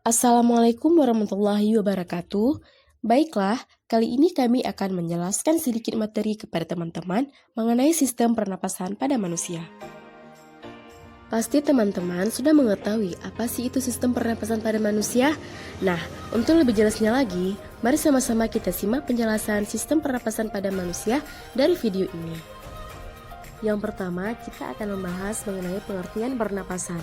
Assalamualaikum warahmatullahi wabarakatuh. Baiklah, kali ini kami akan menjelaskan sedikit materi kepada teman-teman mengenai sistem pernapasan pada manusia. Pasti teman-teman sudah mengetahui apa sih itu sistem pernapasan pada manusia? Nah, untuk lebih jelasnya lagi, mari sama-sama kita simak penjelasan sistem pernapasan pada manusia dari video ini. Yang pertama, kita akan membahas mengenai pengertian pernapasan.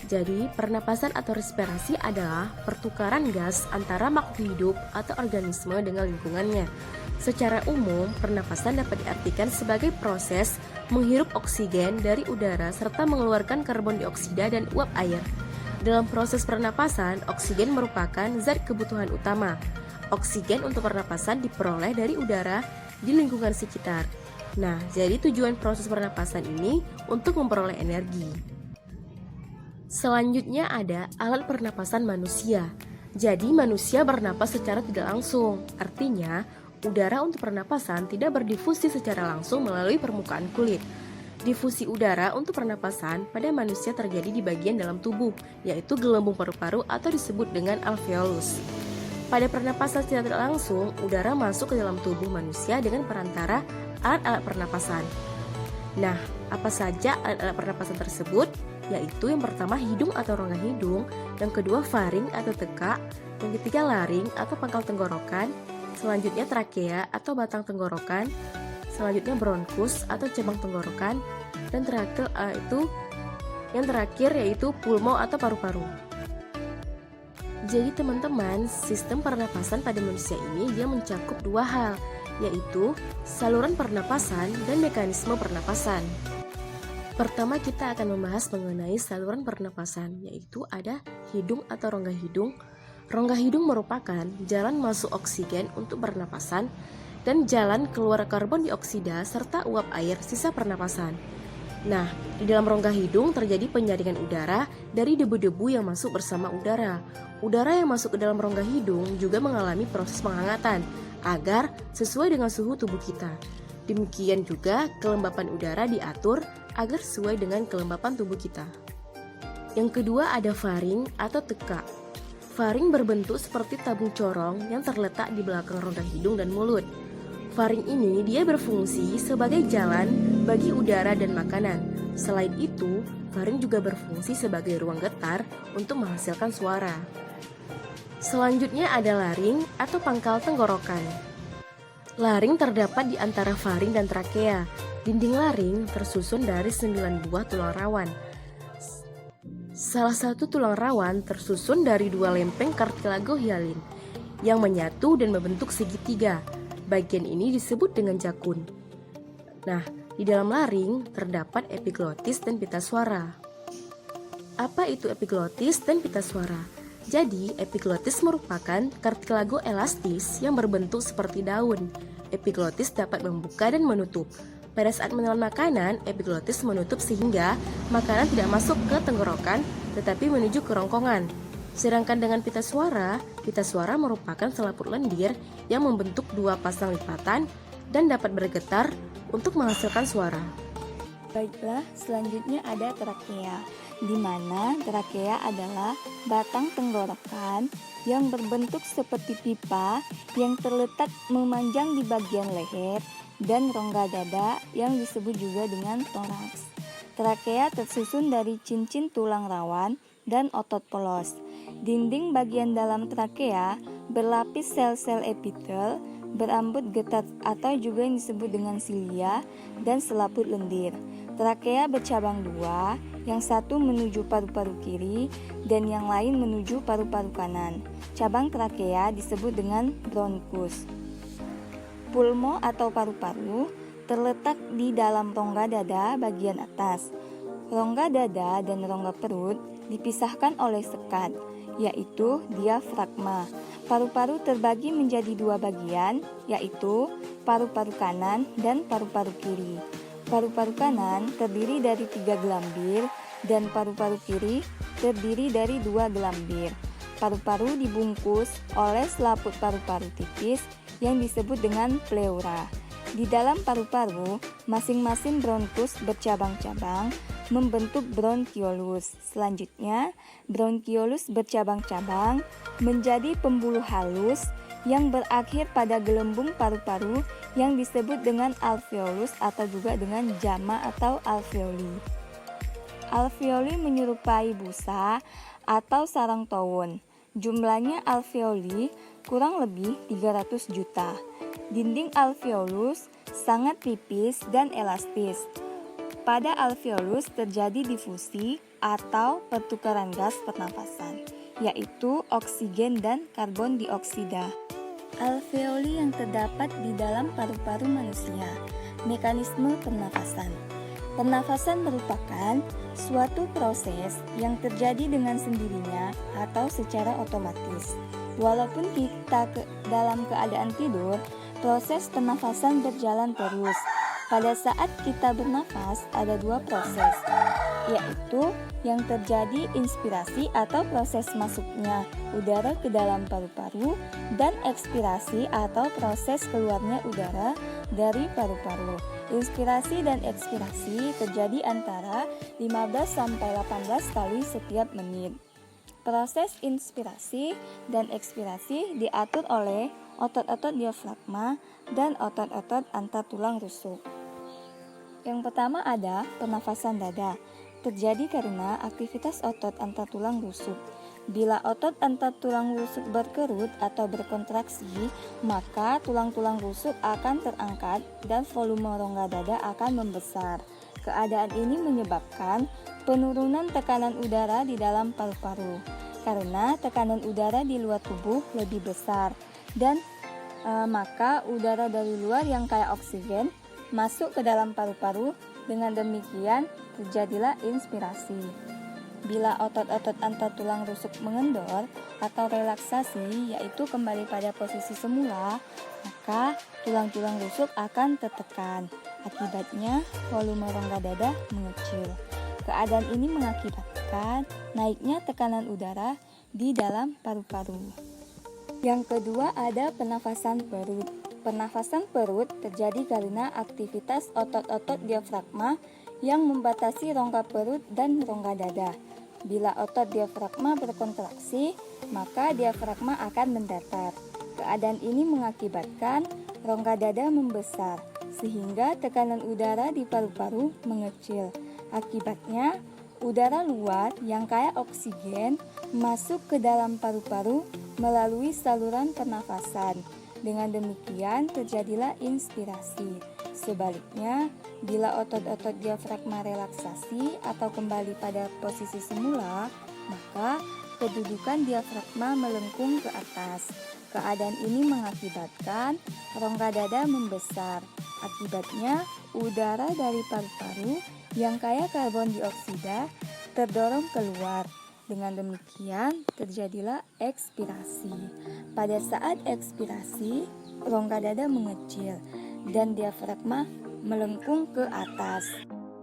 Jadi, pernapasan atau respirasi adalah pertukaran gas antara makhluk hidup atau organisme dengan lingkungannya. Secara umum, pernapasan dapat diartikan sebagai proses menghirup oksigen dari udara serta mengeluarkan karbon dioksida dan uap air. Dalam proses pernapasan, oksigen merupakan zat kebutuhan utama. Oksigen untuk pernapasan diperoleh dari udara di lingkungan sekitar. Nah, jadi tujuan proses pernapasan ini untuk memperoleh energi. Selanjutnya ada alat pernapasan manusia. Jadi manusia bernapas secara tidak langsung. Artinya, udara untuk pernapasan tidak berdifusi secara langsung melalui permukaan kulit. Difusi udara untuk pernapasan pada manusia terjadi di bagian dalam tubuh, yaitu gelembung paru-paru atau disebut dengan alveolus. Pada pernapasan secara tidak langsung, udara masuk ke dalam tubuh manusia dengan perantara alat-alat pernapasan. Nah, apa saja alat-alat pernapasan tersebut? Yaitu yang pertama hidung atau rongga hidung, yang kedua faring atau tekak, yang ketiga laring atau pangkal tenggorokan, selanjutnya trakea atau batang tenggorokan, selanjutnya bronkus atau cabang tenggorokan, dan terakhir yaitu pulmo atau paru-paru. Jadi teman-teman, sistem pernapasan pada manusia ini dia mencakup dua hal, yaitu saluran pernapasan dan mekanisme pernapasan. Pertama kita akan membahas mengenai saluran pernapasan, yaitu ada hidung atau rongga hidung. Rongga hidung merupakan jalan masuk oksigen untuk pernapasan dan jalan keluar karbon dioksida serta uap air sisa pernapasan. Nah, di dalam rongga hidung terjadi penyaringan udara dari debu-debu yang masuk bersama udara. Udara yang masuk ke dalam rongga hidung juga mengalami proses penghangatan agar sesuai dengan suhu tubuh kita. Demikian juga kelembapan udara diatur agar sesuai dengan kelembapan tubuh kita. Yang kedua ada faring atau tekak. Faring berbentuk seperti tabung corong yang terletak di belakang rongga hidung dan mulut. Faring ini dia berfungsi sebagai jalan bagi udara dan makanan. Selain itu, faring juga berfungsi sebagai ruang getar untuk menghasilkan suara. Selanjutnya ada laring atau pangkal tenggorokan. Laring terdapat di antara faring dan trakea. Dinding laring tersusun dari 9 buah tulang rawan. Salah satu tulang rawan tersusun dari 2 lempeng kartilago hialin yang menyatu dan membentuk segitiga. Bagian ini disebut dengan jakun. Nah, di dalam laring terdapat epiglotis dan pita suara. Apa itu epiglotis dan pita suara? Jadi, epiglotis merupakan kartilago elastis yang berbentuk seperti daun. Epiglotis dapat membuka dan menutup. Pada saat menelan makanan, epiglotis menutup sehingga makanan tidak masuk ke tenggorokan tetapi menuju ke rongkongan. Sedangkan dengan pita suara merupakan selaput lendir yang membentuk 2 pasang lipatan dan dapat bergetar untuk menghasilkan suara. Baiklah, selanjutnya ada trakea, di mana trakea adalah batang tenggorokan yang berbentuk seperti pipa yang terletak memanjang di bagian leher dan rongga dada yang disebut juga dengan toraks. Trakea tersusun dari cincin tulang rawan dan otot polos. Dinding bagian dalam trakea berlapis sel-sel epitel, berambut getar atau juga yang disebut dengan silia dan selaput lendir. Trakea bercabang 2, yang satu menuju paru-paru kiri dan yang lain menuju paru-paru kanan. Cabang trakea disebut dengan bronkus. Pulmo atau paru-paru terletak di dalam rongga dada bagian atas. Rongga dada dan rongga perut dipisahkan oleh sekat, yaitu diafragma. Paru-paru terbagi menjadi 2 bagian, yaitu paru-paru kanan dan paru-paru kiri. Paru-paru kanan terdiri dari 3 gelambir dan paru-paru kiri terdiri dari 2 gelambir. Paru-paru dibungkus oleh selaput paru-paru tipis yang disebut dengan pleura. Di dalam paru-paru, masing-masing bronkus bercabang-cabang membentuk bronkiolus. Selanjutnya, bronkiolus bercabang-cabang menjadi pembuluh halus yang berakhir pada gelembung paru-paru yang disebut dengan alveolus atau juga dengan jama atau alveoli. Alveoli menyerupai busa atau sarang tawon. Jumlahnya alveoli kurang lebih 300 juta. Dinding alveolus sangat tipis dan elastis. Pada alveolus terjadi difusi atau pertukaran gas pernafasan, yaitu oksigen dan karbon dioksida. Alveoli yang terdapat di dalam paru-paru manusia. Mekanisme pernafasan. Pernafasan merupakan suatu proses yang terjadi dengan sendirinya atau secara otomatis. Walaupun kita dalam keadaan tidur, proses pernafasan berjalan terus. Pada saat kita bernafas, ada dua proses, yaitu yang terjadi inspirasi atau proses masuknya udara ke dalam paru-paru dan ekspirasi atau proses keluarnya udara dari paru-paru. Inspirasi dan ekspirasi terjadi antara 15-18 kali setiap menit. Proses inspirasi dan ekspirasi diatur oleh otot-otot diafragma dan otot-otot antar tulang rusuk. Yang pertama ada pernafasan dada. Terjadi karena aktivitas otot antar tulang rusuk. Bila otot antar tulang rusuk berkerut atau berkontraksi, maka tulang-tulang rusuk akan terangkat dan volume rongga dada akan membesar. Keadaan ini menyebabkan penurunan tekanan udara di dalam paru-paru. Karena tekanan udara di luar tubuh lebih besar dan maka udara dari luar yang kaya oksigen masuk ke dalam paru-paru. Dengan demikian terjadilah inspirasi. Bila otot-otot antar tulang rusuk mengendor atau relaksasi, yaitu kembali pada posisi semula, maka tulang-tulang rusuk akan tertekan. Akibatnya volume rongga dada mengecil. Keadaan ini mengakibatkan naiknya tekanan udara di dalam paru-paru. Yang kedua ada pernafasan perut. Pernafasan perut terjadi karena aktivitas otot-otot diafragma yang membatasi rongga perut dan rongga dada. Bila otot diafragma berkontraksi, maka diafragma akan mendatar. Keadaan ini mengakibatkan rongga dada membesar, sehingga tekanan udara di paru-paru mengecil. Akibatnya, udara luar yang kaya oksigen masuk ke dalam paru-paru melalui saluran pernafasan. Dengan demikian terjadilah inspirasi. Sebaliknya, bila otot-otot diafragma relaksasi atau kembali pada posisi semula, maka kedudukan diafragma melengkung ke atas. Keadaan ini mengakibatkan rongga dada membesar. Akibatnya, udara dari paru-paru yang kaya karbon dioksida terdorong keluar. Dengan demikian, terjadilah ekspirasi. Pada saat ekspirasi, rongga dada mengecil dan diafragma melengkung ke atas.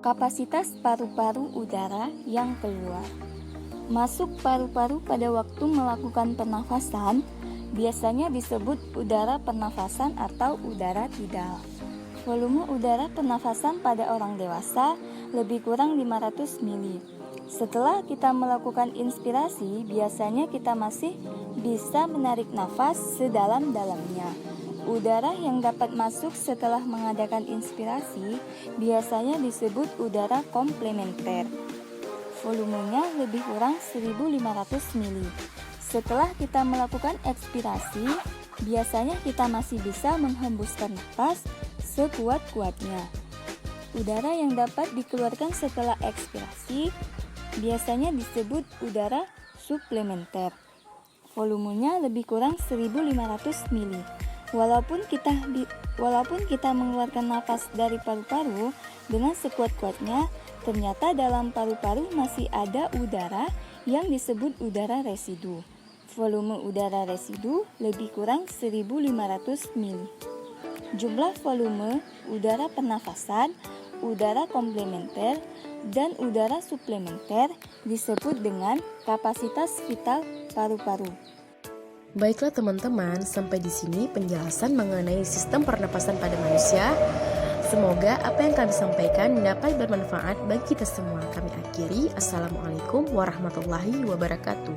Kapasitas paru-paru udara yang keluar. Masuk paru-paru pada waktu melakukan pernafasan biasanya disebut udara pernafasan atau udara tidal. Volume udara pernafasan pada orang dewasa lebih kurang 500 ml. Setelah kita melakukan inspirasi, biasanya kita masih bisa menarik nafas sedalam-dalamnya. Udara yang dapat masuk setelah mengadakan inspirasi biasanya disebut udara komplementer. Volumenya lebih kurang 1500 ml. Setelah kita melakukan ekspirasi, biasanya kita masih bisa menghembuskan nafas sekuat-kuatnya. Udara yang dapat dikeluarkan setelah ekspirasi biasanya disebut udara suplementer. Volumenya lebih kurang 1500 ml. Walaupun kita mengeluarkan nafas dari paru-paru dengan sekuat-kuatnya, ternyata dalam paru-paru masih ada udara yang disebut udara residu. Volume udara residu lebih kurang 1500 ml. Jumlah volume udara pernafasan, udara komplementer, dan udara suplementer disebut dengan kapasitas vital paru-paru. Baiklah teman-teman, sampai di sini penjelasan mengenai sistem pernapasan pada manusia. Semoga apa yang kami sampaikan dapat bermanfaat bagi kita semua. Kami akhiri. Assalamualaikum warahmatullahi wabarakatuh.